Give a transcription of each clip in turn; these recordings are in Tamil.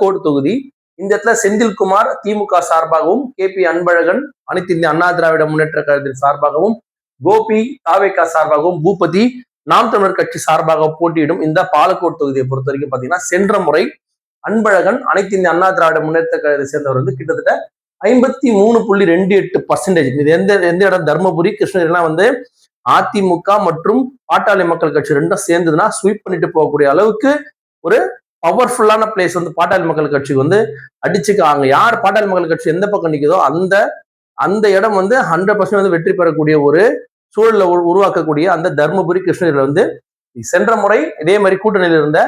கோட் தொகுதி. இந்த இடத்துல செந்தில்குமார் திமுக சார்பாகவும், KP அன்பழகன் அனைத்து இந்திய அண்ணா திராவிட முன்னேற்ற கழகத்தின் சார்பாகவும், கோபி தாவேகா சார்பாகவும், பூபதி நாம் தமிழர் கட்சி சார்பாக போட்டியிடும் இந்த பாலக்கோட் தொகுதியை பொறுத்த வரைக்கும் பாத்தீங்கன்னா, சென்ற முறை அன்பழகன் அனைத்து இந்திய அண்ணா திராவிட முன்னேற்ற கழகத்தை சேர்ந்தவர் வந்து கிட்டத்தட்ட 53.28%. இது எந்த இடம்? தர்மபுரி, கிருஷ்ணகிரிலாம் வந்து அதிமுக மற்றும் பாட்டாளி மக்கள் கட்சி ரெண்டும் சேர்ந்ததுன்னா ஸ்வீப் பண்ணிட்டு போகக்கூடிய அளவுக்கு ஒரு பவர்ஃபுல்லான பிளேஸ் வந்து பாட்டாளி மக்கள் கட்சிக்கு வந்து அடிச்சுக்காங்க. யார் பாட்டாளி மக்கள் கட்சி எந்த பக்கம் நிற்குதோ அந்த இடம் வந்து 100% வந்து வெற்றி பெறக்கூடிய ஒரு சூழலை உருவாக்கக்கூடிய அந்த தர்மபுரி, கிருஷ்ணகிரியில வந்து சென்ற முறை இதே மாதிரி கூட்டணியில் இருந்த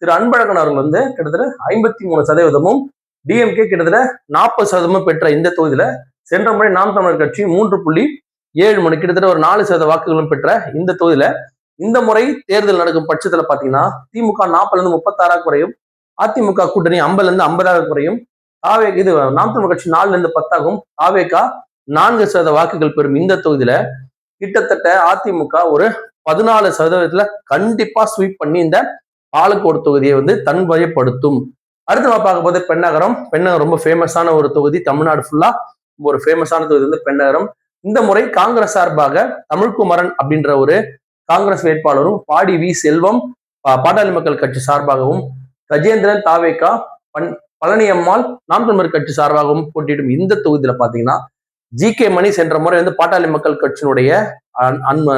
திரு அன்பழகன் அவர்கள் வந்து கிட்டத்தட்ட 53%, DMK கிட்டத்தட்ட 40% பெற்ற இந்த தொகுதியில சென்ற முறை நாம் தமிழர் கட்சி 3.7 கிட்டத்தட்ட ஒரு 4% வாக்குகளும் பெற்ற இந்த தொகுதியில இந்த முறை தேர்தல் நடக்கும் பட்சத்துல பாத்தீங்கன்னா திமுக 40-36 குறையும், அதிமுக கூட்டணி 50-50 குறையும், இது நாம் தமிழர் கட்சி 4-10 தாவேகா 4% வாக்குகள் பெறும். இந்த தொகுதியில கிட்டத்தட்ட அதிமுக ஒரு 14% கண்டிப்பா ஸ்வீப் பண்ணி இந்த பாலக்கோடு தொகுதியை வந்து தன்வயப்படுத்தும். அடுத்து நம்ம பார்க்க போது பெண்ணகரம் ரொம்ப ஃபேமஸான ஒரு தொகுதி, தமிழ்நாடு ஃபுல்லா ஒரு ஃபேமஸான தொகுதி வந்து பெண்ணகரம். இந்த முறை காங்கிரஸ் சார்பாக தமிழ்குமரன் அப்படின்ற ஒரு காங்கிரஸ் வேட்பாளரும், பாடி வி செல்வம் பாட்டாளி மக்கள் கட்சி சார்பாகவும், கஜேந்திரன் தாவேகா, பழனியம்மாள் நாம் தமிழர் கட்சி சார்பாகவும் போட்டியிடும் இந்த தொகுதியில பாத்தீங்கன்னா GK மணி சென்ற முறை வந்து பாட்டாளி மக்கள் கட்சியினுடைய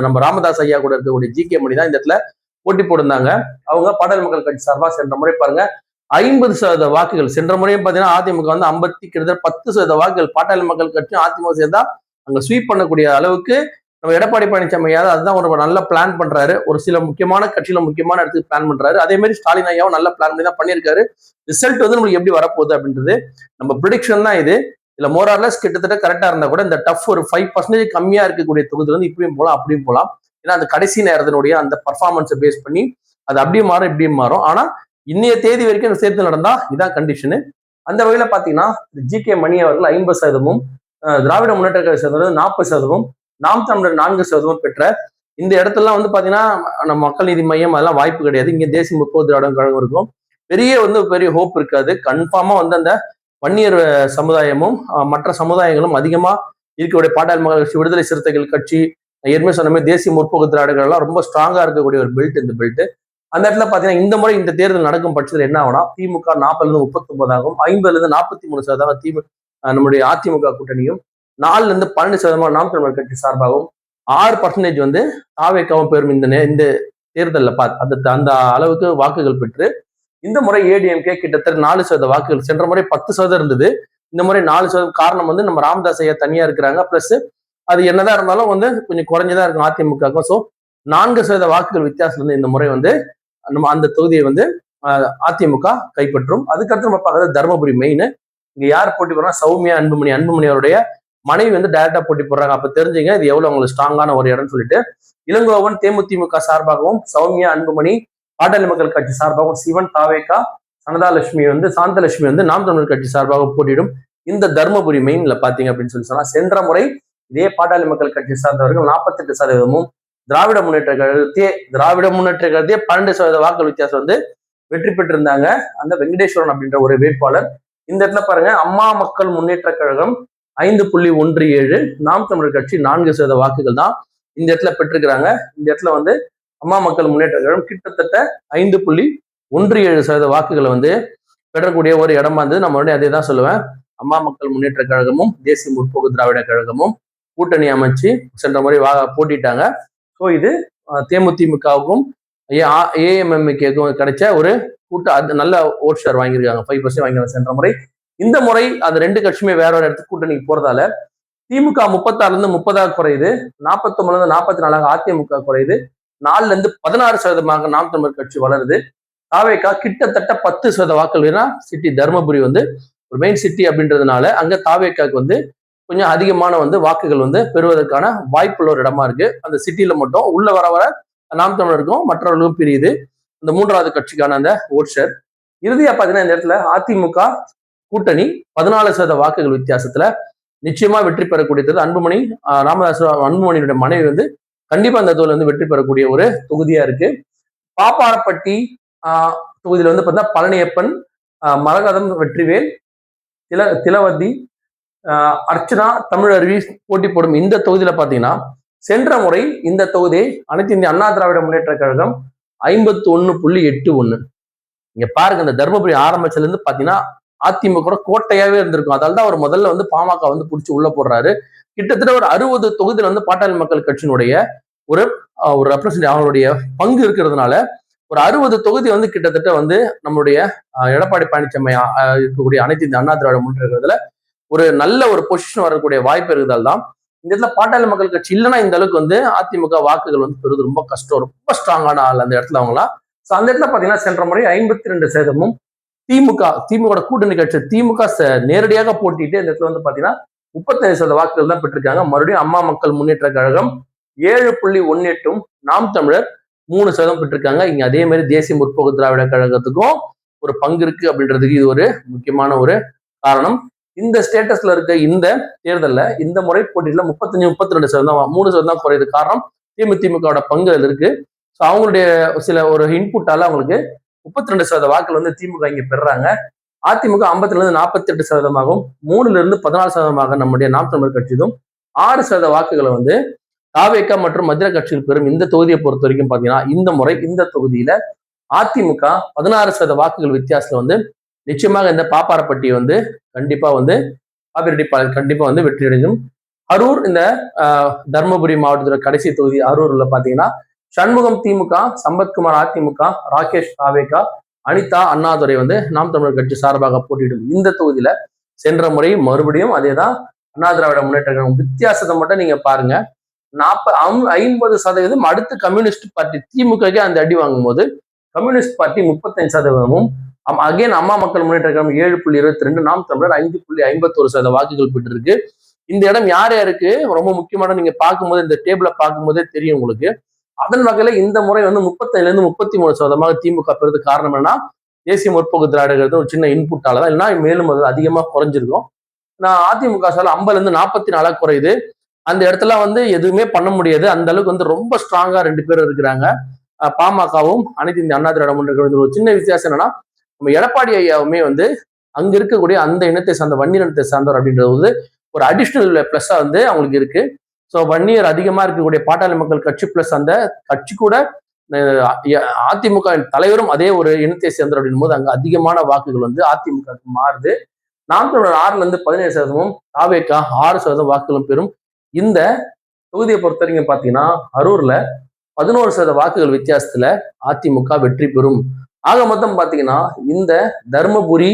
நம்ம ராமதாஸ் ஐயா கூட இருக்கக்கூடிய GK மணி தான் இந்த இடத்துல போட்டி போட்டிருந்தாங்க. அவங்க பாட்டாளி மக்கள் கட்சி சார்பா சென்ற முறை பாருங்க 50% வாக்குகள். சென்ற முறையும் பாத்தீங்கன்னா அதிமுக வந்து 10% வாக்குகள் பாட்டாளி மக்கள் கட்சியும் அதிமுக சேர்ந்தா அங்க ஸ்வீப் பண்ணக்கூடிய அளவுக்கு நம்ம எடப்பாடி பழனிசாமி ஐயா அதுதான் ஒரு நல்ல பிளான் பண்றாரு. ஒரு சில முக்கியமான கட்சியில முக்கியமான இடத்துக்கு பிளான் பண்றாரு. அதே மாதிரி ஸ்டாலின் ஐயாவும் நல்ல பிளான் பண்ணி தான் பண்ணியிருக்காரு. ரிசல்ட் வந்து நம்மளுக்கு எப்படி வரப்போகுது அப்படின்றது நம்ம ப்ரிடிக்ஷன் தான் இது. இல்ல மோரார்லஸ் கிட்டத்தட்ட கரெக்டா இருந்தா கூட இந்த டஃப் ஒரு 5% கம்மியா இருக்கக்கூடிய தொகுதி வந்து இப்படியும் போலாம் அப்படியும் போலாம். ஏன்னா அந்த கடைசி நேரத்தினுடைய அந்த பர்ஃபார்மன்ஸை பேஸ் பண்ணி அது அப்படியும் மாறும் இப்படியும் மாறும். ஆனா இன்னைய தேதி வரைக்கும் சேர்த்து நடந்தா இதான் கண்டிஷனு. அந்த வகையில பாத்தீங்கன்னா GK மணி அவர்கள் 50%, திராவிட முன்னேற்ற கழக சேர்ந்தது 40%, நாம் தமிழர் 4% பெற்ற இந்த இடத்துலலாம் வந்து பாத்தீங்கன்னா நம்ம மக்கள் நீதி மையம் அதெல்லாம் வாய்ப்பு கிடையாது. இங்க தேசிய முற்போக்கு திராவிட கழகம் இருக்கும். பெரிய ஹோப் இருக்காது. கன்ஃபார்மா வந்து அந்த வன்னியர் சமுதாயமும் மற்ற சமுதாயங்களும் அதிகமா இருக்கக்கூடிய பாட்டாளி மக்கள் கட்சி, விடுதலை சிறுத்தைகள் கட்சி, ஏற்கனவே சொன்ன தேசிய முற்போக்கு திராவிடர்கள் எல்லாம் ரொம்ப ஸ்ட்ராங்கா இருக்கக்கூடிய ஒரு பெல்ட் இந்த பெல்ட். அந்த இடத்துல பாத்தீங்கன்னா இந்த முறை இந்த தேர்தல் நடக்கும் பட்சத்தில் என்ன ஆகும்னா திமுக 40-39 50-43% நம்முடைய அதிமுக கூட்டணியும், 4-12% நாம் தமிழர் கட்சி சார்பாகவும், 6% வந்து தாவேகாவும் பெறும். இந்த தேர்தலில் அந்த அளவுக்கு வாக்குகள் பெற்று இந்த முறை ADMK கிட்டத்தட்ட 4% வாக்குகள். சென்ற முறை 10% இருந்தது, இந்த முறை 4%. காரணம் வந்து நம்ம ராமதாஸ் ஐயா தனியா இருக்கிறாங்க, பிளஸ் அது என்னதான் இருந்தாலும் வந்து கொஞ்சம் குறைஞ்சதான் இருக்கும் அதிமுகவுக்கும். ஸோ 4% வாக்குகள் வித்தியாசம் வந்து இந்த முறை வந்து நம்ம அந்த தொகுதியை வந்து அதிமுக கைப்பற்றும். அதுக்கடுத்து நம்ம பார்க்கறது தர்மபுரி மெயின். இங்க யார் போட்டி போடுறா? சௌமியா அன்புமணி அவருடைய மனைவி வந்து டைரக்டா போட்டி போடுறாங்க. அப்ப தெரிஞ்சுங்க இது எவ்வளவு உங்களுக்கு ஸ்ட்ராங்கான ஒரு இடம்னு சொல்லிட்டு. இளங்கோவன் தேமுதிமுக சார்பாகவும், சௌமியா அன்புமணி பாட்டாளி மக்கள் கட்சி சார்பாகவும், சிவன் தாவேகா, சாந்தலட்சுமி வந்து நாம் தமிழர் கட்சி சார்பாக போட்டியிடும் இந்த தர்மபுரி மெயின்ல பாத்தீங்க அப்படின்னு சொன்னா சென்ற முறை இதே பாட்டாளி மக்கள் கட்சி சார்ந்தவர்கள் 48%, திராவிட முன்னேற்ற கழகத்தையே 12% வாக்குகள் வித்தியாசம் வந்து வெற்றி பெற்றிருந்தாங்க அந்த வெங்கடேஸ்வரன் அப்படின்ற ஒரு வேட்பாளர். இந்த இடத்துல பாருங்க அம்மா மக்கள் முன்னேற்ற கழகம் 5.17, நாம் தமிழர் கட்சி 4% வாக்குகள் தான் இந்த இடத்துல பெற்றிருக்கிறாங்க. இந்த இடத்துல வந்து அம்மா மக்கள் முன்னேற்ற கழகம் கிட்டத்தட்ட 5.17% வாக்குகளை வந்து பெறக்கூடிய ஒரு இடமா இருந்தது. நம்ம அதே தான் சொல்லுவேன். அம்மா மக்கள் முன்னேற்ற கழகமும் தேசிய முற்போக்கு திராவிட கழகமும் கூட்டணி அமைச்சு சென்ற முறை போட்டிட்டாங்க. ஸோ இது தேமுதிமுகவுக்கும் AMMKக்கும் கிடைச்ச ஒரு நல்ல ஓட் ஷேர் வாங்கியிருக்காங்க. 5% வாங்கியிருக்காங்க சென்ற முறை. இந்த முறை அந்த ரெண்டு கட்சியுமே வேற ஒரு இடத்துக்கு கூட்டணிக்கு போறதால திமுக 36-30 குறையுது, 49-44 அதிமுக குறையுது, 4-16% நாம் தமிழர் கட்சி வளருது. தாவேகா கிட்டத்தட்ட 10% வாக்குகள். சிட்டி தர்மபுரி வந்து ஒரு மெயின் சிட்டி அப்படின்றதுனால அங்க தாவேகாக்கு வந்து கொஞ்சம் அதிகமான வந்து வாக்குகள் வந்து பெறுவதற்கான வாய்ப்புள்ள ஒரு இடமா இருக்கு. அந்த சிட்டியில மட்டும் உள்ள வர நாம் தமிழருக்கும் மற்றவர்களுக்கும் பிரியுது இந்த மூன்றாவது கட்சிக்கான அந்த ஓட் ஷேர். இறுதியா பாத்தீங்கன்னா இந்த இடத்துல அதிமுக கூட்டணி 14% வாக்குகள் வித்தியாசத்துல நிச்சயமா வெற்றி பெறக்கூடியது. ராமதாஸ் அன்புமணியுடைய மனைவி வந்து கண்டிப்பா அந்த தொகுதியில வந்து வெற்றி பெறக்கூடிய ஒரு தொகுதியா இருக்கு. பாப்பாரப்பட்டி தொகுதியில வந்து பார்த்தீங்கன்னா பழனியப்பன், மரகதம் வெற்றிவேல், திலவதி, அர்ச்சனா, தமிழருவி போட்டி போடும் இந்த தொகுதியில பாத்தீங்கன்னா சென்ற முறை இந்த தொகுதியை அனைத்து இந்திய அண்ணா திராவிட முன்னேற்ற கழகம் 51.81. இங்க பாருங்க, இந்த தர்மபுரி ஆரம்பிச்சதுல இருந்து பாத்தீங்கன்னா அதிமுக கோட்டையாவே இருந்திருக்கும். அதால தான் அவர் முதல்ல வந்து பாமக வந்து பிடிச்சி உள்ள போடுறாரு. கிட்டத்தட்ட ஒரு 60 தொகுதியில வந்து பாட்டாளி மக்கள் கட்சியினுடைய ஒரு ரெப்ரசன்ட் அவங்களுடைய பங்கு இருக்கிறதுனால ஒரு 60 தொகுதி வந்து கிட்டத்தட்ட வந்து நம்மளுடைய எடப்பாடி பழனிசாமி இருக்கக்கூடிய அனைத்து இந்த அண்ணா திராவிட முன்னேற்றத்துல ஒரு நல்ல ஒரு பொசிஷன் வரக்கூடிய வாய்ப்பு இருக்கிறதால் தான் இந்த இடத்துல பாட்டாளி மக்கள் கட்சி இல்லைன்னா இந்த அளவுக்கு வந்து அதிமுக வாக்குகள் வந்து பெறுவது ரொம்ப கஷ்டம். ரொம்ப ஸ்ட்ராங்கான ஆள் அந்த இடத்துல அவங்களாம். அந்த இடத்துல பாத்தீங்கன்னா சென்ற முறை 52% திமுக கூட்டணி கட்சி திமுக நேரடியாக போட்டிட்டு இந்த இடத்துல வந்து பாத்தீங்கன்னா 35% வாக்குகள் தான் பெற்றிருக்காங்க. மறுபடியும் அம்மா மக்கள் முன்னேற்ற கழகம் 7.18, நாம் தமிழர் 3% பெற்றிருக்காங்க. இங்க அதே மாதிரி தேசிய முற்போக்கு திராவிட கழகத்துக்கும் ஒரு பங்கு இருக்கு அப்படின்றதுக்கு இது ஒரு முக்கியமான ஒரு காரணம். இந்த ஸ்டேட்டஸ்ல இருக்க இந்த தேர்தலில் இந்த முறை போட்டியில 35-32% 3% தான் குறையுது. காரணம் திமுகவோட பங்கு அதில் இருக்கு. ஸோ அவங்களுடைய சில ஒரு இன்புட்டால அவங்களுக்கு 32% வாக்குகள் வந்து திமுக இங்க பெறாங்க. அதிமுக 50-48%, 3-14% நம்முடைய நாம் தமிழர் கட்சியும் 6% வாக்குகளை வந்து தாவேகா மற்றும் மத்திய கட்சிகள் பெறும். இந்த தொகுதியை பொறுத்த வரைக்கும் பாத்தீங்கன்னா இந்த முறை இந்த தொகுதியில அதிமுக 16% வாக்குகள் வித்தியாசத்துல வந்து நிச்சயமாக இந்த பாப்பாரப்பட்டியை வந்து கண்டிப்பா வந்து கண்டிப்பா வந்து வெற்றி அடையும். அரூர், இந்த தர்மபுரி மாவட்டத்தோட கடைசி தொகுதி அரூர்ல பாத்தீங்கன்னா சண்முகம் திமுக, சம்பத்குமார் அதிமுக, ராகேஷ் தாவேகா, அனிதா அண்ணாதுரை வந்து நாம் தமிழர் கட்சி சார்பாக போட்டியிடும். இந்த தொகுதியில சென்ற முறை மறுபடியும் அதேதான் அண்ணா திராவிட முன்னேற்ற கழகம். வித்தியாசத்தை மட்டும் நீங்க பாருங்க, 50% அடுத்து கம்யூனிஸ்ட் பார்ட்டி திமுகவே அந்த அடி வாங்கும் போது கம்யூனிஸ்ட் பார்ட்டி 35%, அகைன் அம்மா மக்கள் முன்னேற்ற கழகம் 7.22, நாம் தமிழர் 5.51% வாக்குகள் பெற்றிருக்கு. இந்த இடம் யார் யாருக்கு ரொம்ப முக்கியமான நீங்க பார்க்கும்போது இந்த டேபிள பார்க்கும்போதே தெரியும் உங்களுக்கு. அதன் வகையில இந்த முறை வந்து 35-33% திமுக பெறுறது காரணம் என்னன்னா தேசிய முற்போக்கு திராவிடர்கள் ஒரு சின்ன இன்புட்டால தான், இல்லைன்னா மேலும் அது அதிகமா குறைஞ்சிருக்கும். நான் அதிமுக சால 50-44 குறையுது. அந்த இடத்துல வந்து எதுவுமே பண்ண முடியாது. அந்த அளவுக்கு வந்து ரொம்ப ஸ்ட்ராங்கா 2 பேர் இருக்கிறாங்க. பாமகவும் அனைத்து இந்த அண்ணா திராவிட முன்னேற்ற ஒரு சின்ன வித்தியாசம் என்னன்னா நம்ம எடப்பாடி ஐயாவுமே வந்து அங்க இருக்கக்கூடிய அந்த இனத்தை சார்ந்த வன்னியர் இனத்தை சார்ந்தவர் அப்படின்றது வந்து ஒரு அடிஷ்னல் பிளஸ்ஸா வந்து அவங்களுக்கு இருக்கு. ஸோ வன்னியர் அதிகமா இருக்கக்கூடிய பாட்டாளி மக்கள் கட்சி பிளஸ் அந்த கட்சி கூட அதிமுக தலைவரும் அதே ஒரு இனத்தை சேர்ந்தவர் அப்படின் போது அங்க அதிகமான வாக்குகள் வந்து அதிமுக மாறுது. நாம் தமிழர் 6-17%, தாவேகா 6% வாக்குகளும் பெறும். இந்த தொகுதியை பொறுத்த வரைக்கும் பாத்தீங்கன்னா அரூர்ல 11% வாக்குகள் வித்தியாசத்துல அதிமுக வெற்றி பெறும். ஆக மொத்தம் பாத்தீங்கன்னா இந்த தர்மபுரி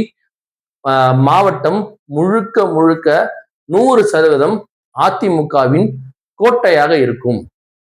மாவட்டம் முழுக்க 100% அதிமுகவின் கோட்டையாக இருக்கும்.